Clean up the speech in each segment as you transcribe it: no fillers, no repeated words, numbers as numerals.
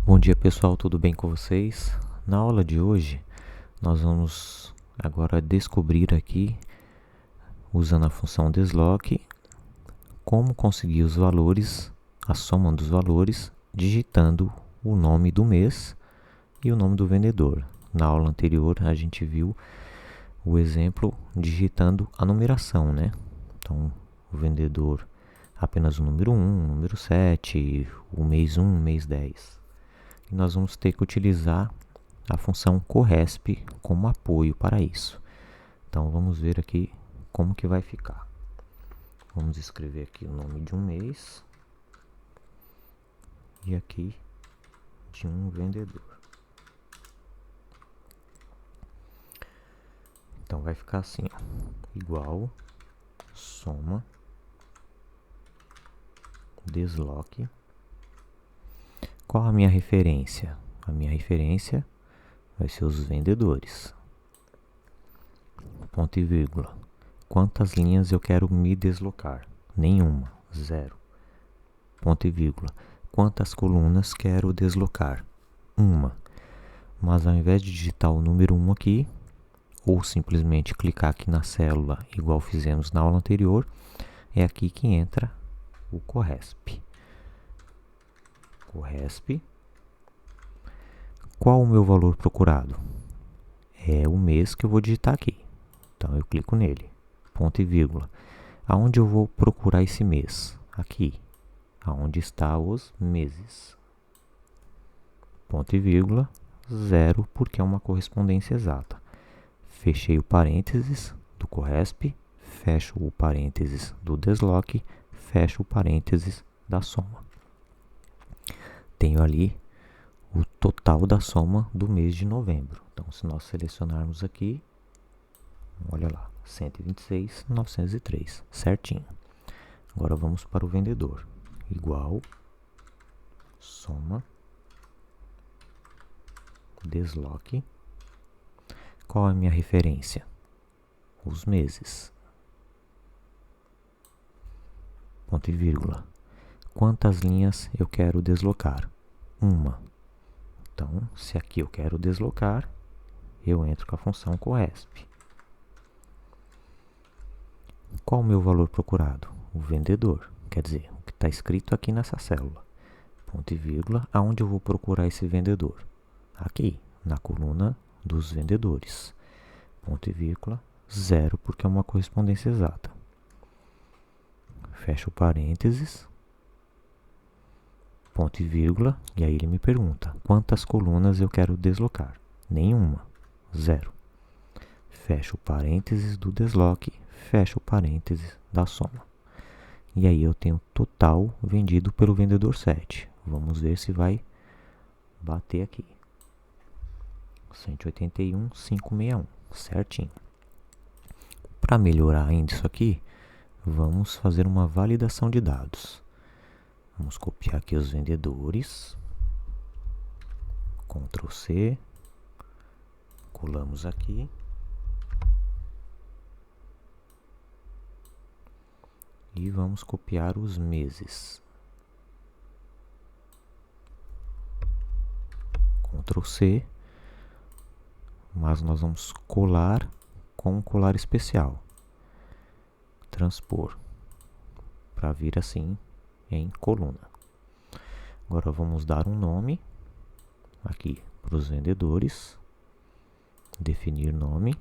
Bom dia pessoal, tudo bem com vocês? Na aula de hoje, nós vamos agora descobrir aqui, usando a função desloc, como conseguir os valores, a soma dos valores, digitando o nome do mês e o nome do vendedor. Na aula anterior, a gente viu o exemplo digitando a numeração, né? Então, o vendedor apenas o número 1, o número 7, o mês 1, o mês 10. E nós vamos ter que utilizar a função corresp como apoio para isso. Então vamos ver aqui como que vai ficar. Vamos escrever aqui o nome de um mês e aqui de um vendedor. Então vai ficar assim, ó, igual soma desloc. Qual a minha referência? A minha referência vai ser os vendedores. Ponto e vírgula. Quantas linhas eu quero me deslocar? Nenhuma, 0. Ponto e vírgula. Quantas colunas quero deslocar? Uma. Mas ao invés de digitar o número 1 aqui, ou simplesmente clicar aqui na célula, igual fizemos na aula anterior, é aqui que entra o corresp. Corresp. Qual o meu valor procurado? É o mês que eu vou digitar aqui. Então eu clico nele. Ponto e vírgula. Aonde eu vou procurar esse mês? Aqui. Aonde está os meses? Ponto e vírgula. 0, porque é uma correspondência exata. Fechei o parênteses do corresp, fecho o parênteses do desloc, fecho o parênteses da soma. Tenho ali o total da soma do mês de novembro. Então, se nós selecionarmos aqui, olha lá, 126.903, certinho. Agora vamos para o vendedor. Igual, soma, desloc. Qual é a minha referência? Os meses. Ponto e vírgula. Quantas linhas eu quero deslocar? Uma. Então, se aqui eu quero deslocar, eu entro com a função corresp. Qual o meu valor procurado? O vendedor, quer dizer, o que está escrito aqui nessa célula. Ponto e vírgula, aonde eu vou procurar esse vendedor? Aqui, na coluna dos vendedores. Ponto e vírgula, 0, porque é uma correspondência exata. Fecho parênteses, ponto e vírgula, e aí ele me pergunta, quantas colunas eu quero deslocar? Nenhuma, 0. Fecho parênteses do desloc, fecho parênteses da soma. E aí eu tenho total vendido pelo vendedor 7. Vamos ver se vai bater aqui. 181.561, certinho. Para melhorar ainda isso aqui, vamos fazer uma validação de dados. Vamos copiar aqui os vendedores. Ctrl C. Colamos aqui. E vamos copiar os meses. Ctrl C. Mas nós vamos colar com um colar especial. Transpor. Para vir assim em coluna. Agora vamos dar um nome aqui para os vendedores. Definir nome.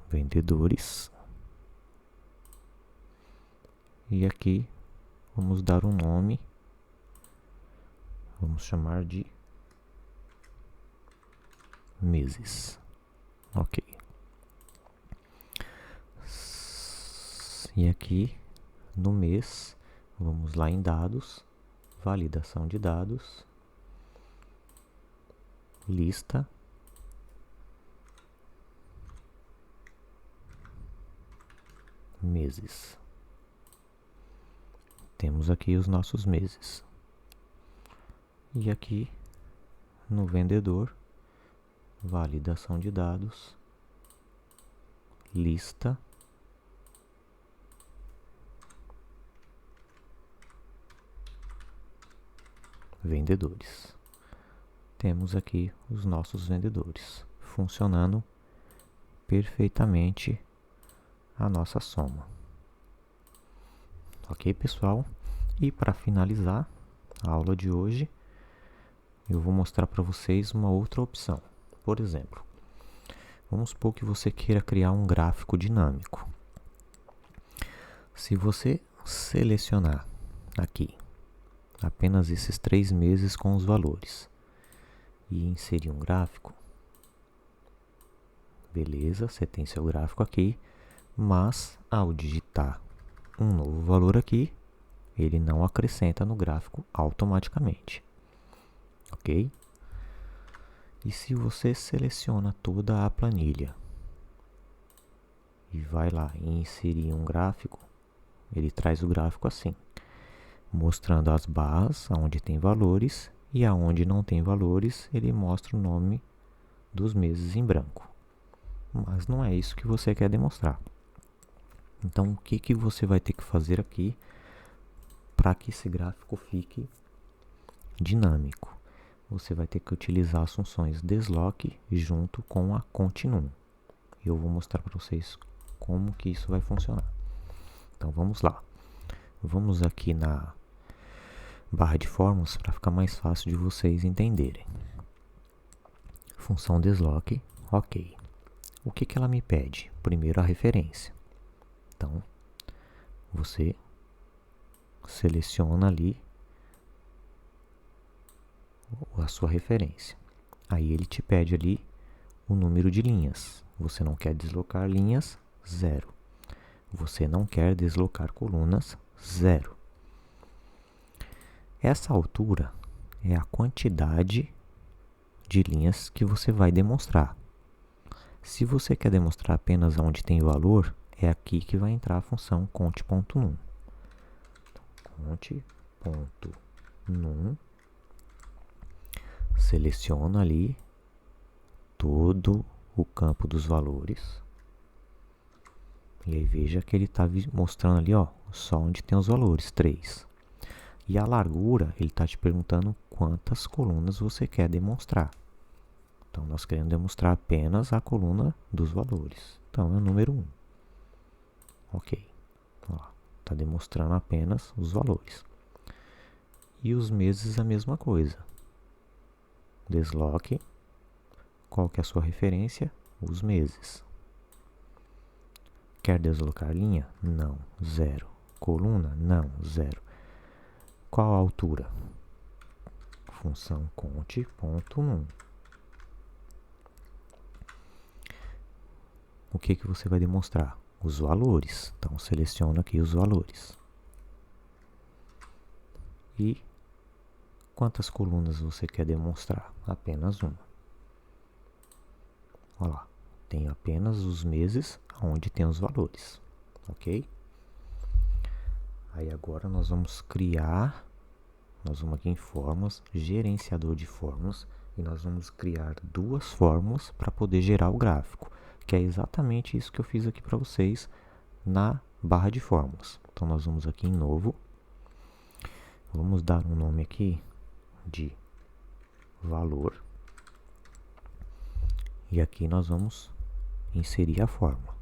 Vendedores. E aqui vamos dar um nome. Vamos chamar de meses. Ok. E aqui no mês, vamos lá em dados, validação de dados, lista, meses. Temos aqui os nossos meses. E aqui no vendedor, validação de dados, lista, vendedores. Temos aqui os nossos vendedores funcionando perfeitamente a nossa soma. Ok, pessoal? E para finalizar a aula de hoje, eu vou mostrar para vocês uma outra opção. Por exemplo, vamos supor que você queira criar um gráfico dinâmico. Se você selecionar aqui apenas esses 3 meses com os valores e inserir um gráfico, beleza, você tem seu gráfico aqui, mas ao digitar um novo valor aqui, ele não acrescenta no gráfico automaticamente, ok? E se você seleciona toda a planilha e vai lá e inserir um gráfico, ele traz o gráfico assim, mostrando as barras onde tem valores e aonde não tem valores, ele mostra o nome dos meses em branco. Mas não é isso que você quer demonstrar. Então, o que você vai ter que fazer aqui para que esse gráfico fique dinâmico? Você vai ter que utilizar as funções desloque junto com a continue. Eu vou mostrar para vocês como que isso vai funcionar. Então, vamos lá. Vamos aqui na barra de fórmulas para ficar mais fácil de vocês entenderem. Função desloque, ok. O que ela me pede? Primeiro a referência. Então, você seleciona ali a sua referência. Aí ele te pede ali o número de linhas. Você não quer deslocar linhas? 0. Você não quer deslocar colunas? 0. Essa altura é a quantidade de linhas que você vai demonstrar. Se você quer demonstrar apenas onde tem valor, é aqui que vai entrar a função conte.num. Conte.num. Seleciona ali todo o campo dos valores. E aí veja que ele está mostrando ali, ó, só onde tem os valores, 3. E a largura, ele está te perguntando quantas colunas você quer demonstrar. Então, nós queremos demonstrar apenas a coluna dos valores. Então, é o número 1. Ok. Está demonstrando apenas os valores. E os meses, a mesma coisa. Desloque. Qual que é a sua referência? Os meses. Quer deslocar linha? Não. 0. Coluna? Não. 0. Qual a altura? Função conte.num. O que você vai demonstrar? Os valores. Então, seleciona aqui os valores. E quantas colunas você quer demonstrar? Apenas uma. Olha lá. Tem apenas os meses onde tem os valores. Ok? Aí agora nós vamos criar, nós vamos aqui em fórmulas, gerenciador de fórmulas, e nós vamos criar 2 fórmulas para poder gerar o gráfico, que é exatamente isso que eu fiz aqui para vocês na barra de fórmulas. Então nós vamos aqui em novo, vamos dar um nome aqui de valor, e aqui nós vamos inserir a fórmula.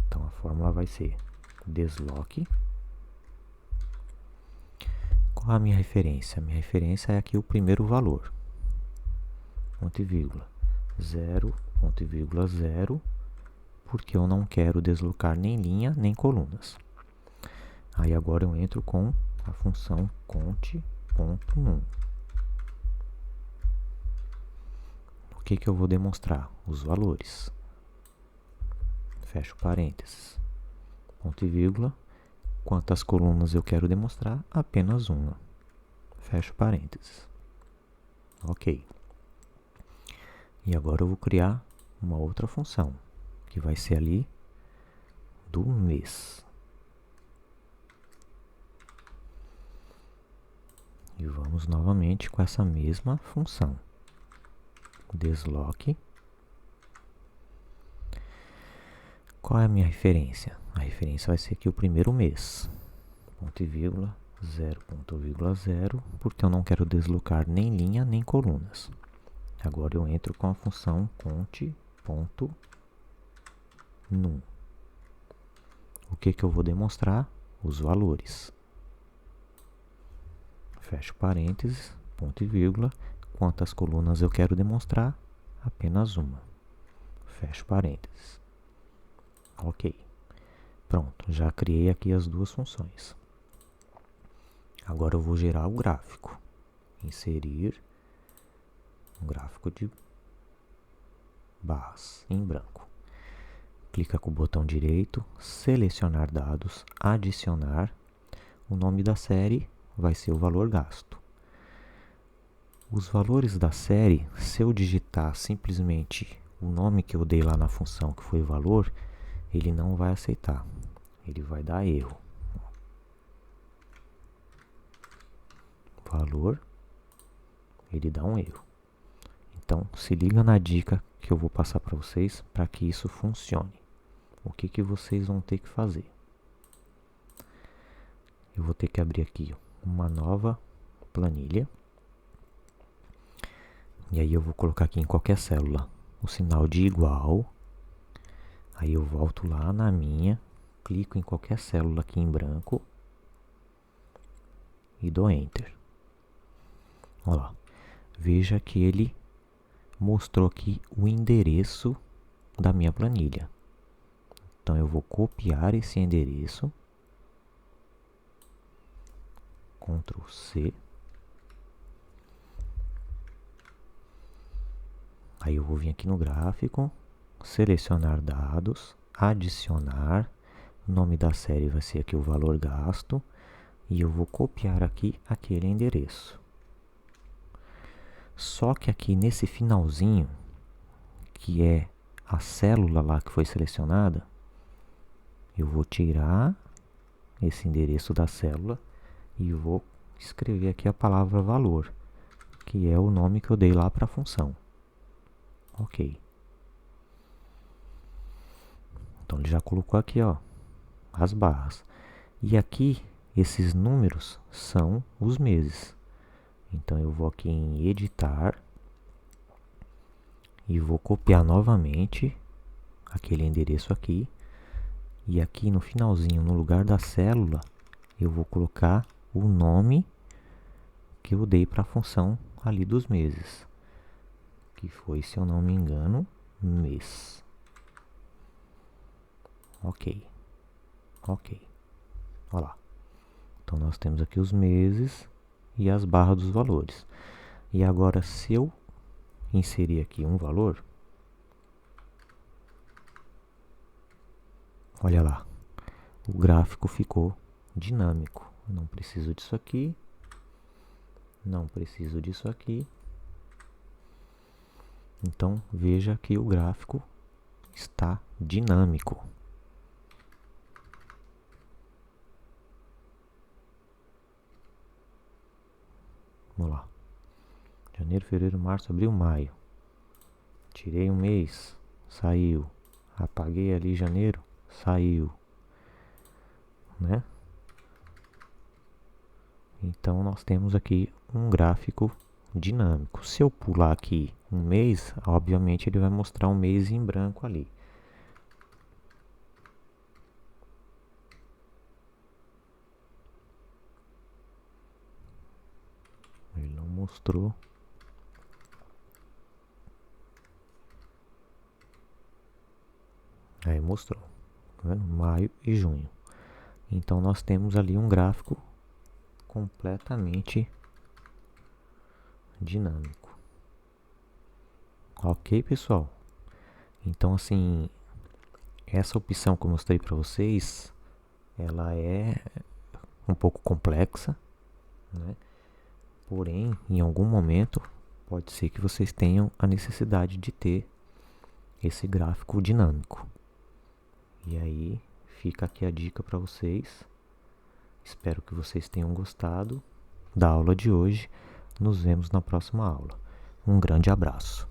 Então a fórmula vai ser desloque. Qual a minha referência? A minha referência é aqui o primeiro valor, ponto e vírgula, 0, ponto e vírgula 0, porque eu não quero deslocar nem linha nem colunas. Aí agora eu entro com a função conte.num. O que eu vou demonstrar? Os valores. Fecho parênteses, ponto e vírgula. Quantas colunas eu quero demonstrar? Apenas uma. Fecho parênteses. Ok. E agora eu vou criar uma outra função, que vai ser ali do mês. E vamos novamente com essa mesma função. Desloque. Qual é a minha referência? A referência vai ser aqui o primeiro mês. Ponto e vírgula, 0,0, porque eu não quero deslocar nem linha nem colunas. Agora eu entro com a função conte.num. O que eu vou demonstrar? Os valores. Fecho parênteses, ponto e vírgula. Quantas colunas eu quero demonstrar? Apenas uma. Fecho parênteses. Ok. Pronto, já criei aqui as duas funções. Agora eu vou gerar o gráfico. Inserir um gráfico de barras em branco. Clica com o botão direito, selecionar dados, adicionar. O nome da série vai ser o valor gasto. Os valores da série, se eu digitar simplesmente o nome que eu dei lá na função, que foi valor, ele não vai aceitar. Ele vai dar erro. Valor, ele dá um erro. Então, se liga na dica que eu vou passar para vocês para que isso funcione. O que vocês vão ter que fazer? Eu vou ter que abrir aqui uma nova planilha. E aí eu vou colocar aqui em qualquer célula o sinal de igual. Aí eu volto lá na minha, clico em qualquer célula aqui em branco e dou Enter. Olha lá, veja que ele mostrou aqui o endereço da minha planilha. Então eu vou copiar esse endereço, Ctrl C. Aí eu vou vir aqui no gráfico, selecionar dados, adicionar, o nome da série vai ser aqui o valor gasto, e eu vou copiar aqui aquele endereço. Só que aqui nesse finalzinho, que é a célula lá que foi selecionada, eu vou tirar esse endereço da célula e vou escrever aqui a palavra valor, que é o nome que eu dei lá para a função. Ok. Então ele já colocou aqui, ó, as barras. E aqui, esses números são os meses. Então eu vou aqui em editar e vou copiar novamente aquele endereço aqui. E aqui no finalzinho, no lugar da célula, eu vou colocar o nome que eu dei para a função ali dos meses, que foi, se eu não me engano, mês. Ok. Ok. Olha lá. Então nós temos aqui os meses e as barras dos valores. E agora, se eu inserir aqui um valor, olha lá, o gráfico ficou dinâmico. Não preciso disso aqui, não preciso disso aqui. Então veja que o gráfico está dinâmico. Vamos lá. Janeiro, fevereiro, março, abril, maio. Tirei um mês, saiu. Apaguei ali janeiro, saiu. Né? Então nós temos aqui um gráfico dinâmico. Se eu pular aqui um mês, obviamente ele vai mostrar um mês em branco ali. Ele não mostrou. Aí mostrou, tá vendo? Maio e junho. Então nós temos ali um gráfico completamente dinâmico. Ok, pessoal? Então, assim, essa opção que eu mostrei para vocês, ela é um pouco complexa, né? Porém, em algum momento, pode ser que vocês tenham a necessidade de ter esse gráfico dinâmico. E aí, fica aqui a dica para vocês. Espero que vocês tenham gostado da aula de hoje. Nos vemos na próxima aula. Um grande abraço.